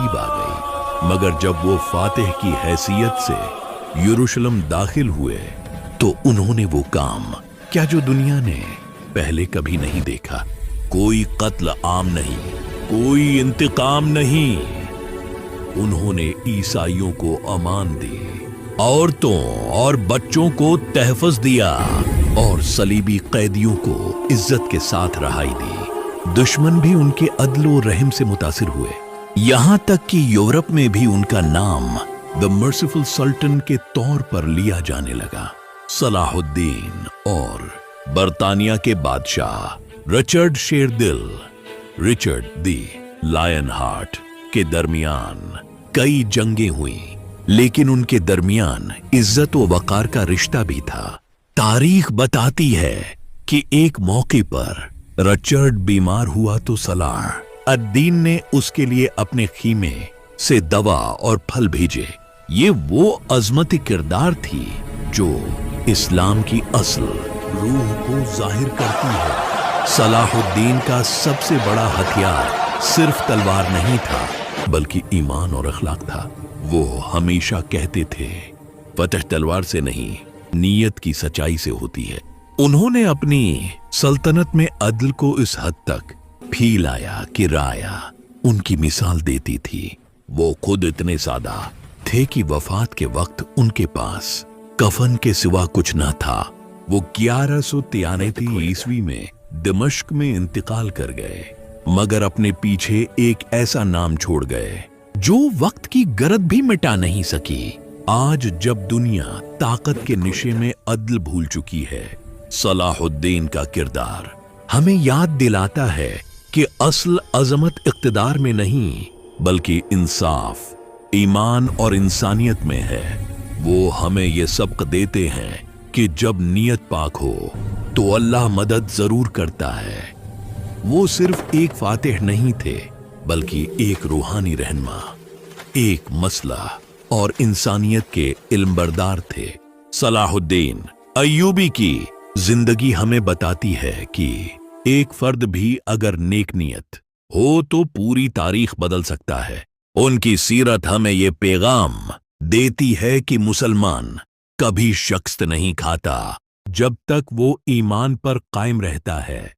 करीब आ गई, मगर जब वो फातिह की हैसियत से यरूशलेम दाखिल हुए तो उन्होंने वो काम क्या जो दुनिया ने पहले कभी नहीं देखा। कोई कत्ल आम नहीं, कोई इंतकाम नहीं। उन्होंने ईसाइयों को अमान दी, औरतों और बच्चों को तहफ़्फ़ुज़ दिया और सलीबी कैदियों को इज्जत के साथ रहाई दी। दुश्मन भी उनके अदलो रहम से मुतासिर हुए, यहां तक कि यूरोप में भी उनका नाम द मर्सिफुल सल्टन के तौर पर लिया जाने लगा। सलाहुद्दीन और बर्तानिया के बादशाह रिचर्ड शेरदिल, रिचर्ड दी लायन हार्ट के दरमियान कई जंगें हुई, लेकिन उनके दरमियान इज्जत व वकार का रिश्ता भी था। तारीख बताती है कि एक मौके पर रिचर्ड बीमार हुआ तो सलाह अद-दीन ने उसके लिए अपने खीमे से दवा और फल भेजे। ये वो अजमत किरदार थी जो इस्लाम की असल रूह को जाहिर करती है। सलाहुद्दीन का सबसे बड़ा हथियार सिर्फ तलवार नहीं था, बल्कि ईमान और अखलाक था। वो हमेशा कहते थे, फतह तलवार से नहीं, नीयत की सच्चाई से होती है। उन्होंने अपनी सल्तनत में अदल को इस हद तक फैलाया कि राया उनकी मिसाल देती थी। वो खुद इतने सादा थे कि वफात के वक्त उनके पास कफन के सिवा कुछ न था। वो 1193 ईस्वी में दमिश्क में इंतकाल कर गए, मगर अपने पीछे एक ऐसा नाम छोड़ गए जो वक्त की गरज भी मिटा नहीं सकी। आज जब दुनिया ताकत के निशे में अदल भूल चुकी है, सलाहुद्दीन का किरदार हमें याद दिलाता है कि असल अजमत इक्तदार में नहीं, बल्कि इंसाफ, ईमान और इंसानियत में है। वो हमें ये सबक देते हैं कि जब नीयत पाक हो तो अल्लाह मदद जरूर करता है। वो सिर्फ एक फातिह नहीं थे, बल्कि एक रूहानी रहनुमा, एक मसला और इंसानियत के इल्मबरदार थे। सलाहुद्दीन अय्यूबी की जिंदगी हमें बताती है कि एक फर्द भी अगर नेक नियत हो तो पूरी तारीख बदल सकता है। उनकी सीरत हमें ये पैगाम देती है कि मुसलमान कभी शख्स नहीं खाता जब तक वो ईमान पर कायम रहता है।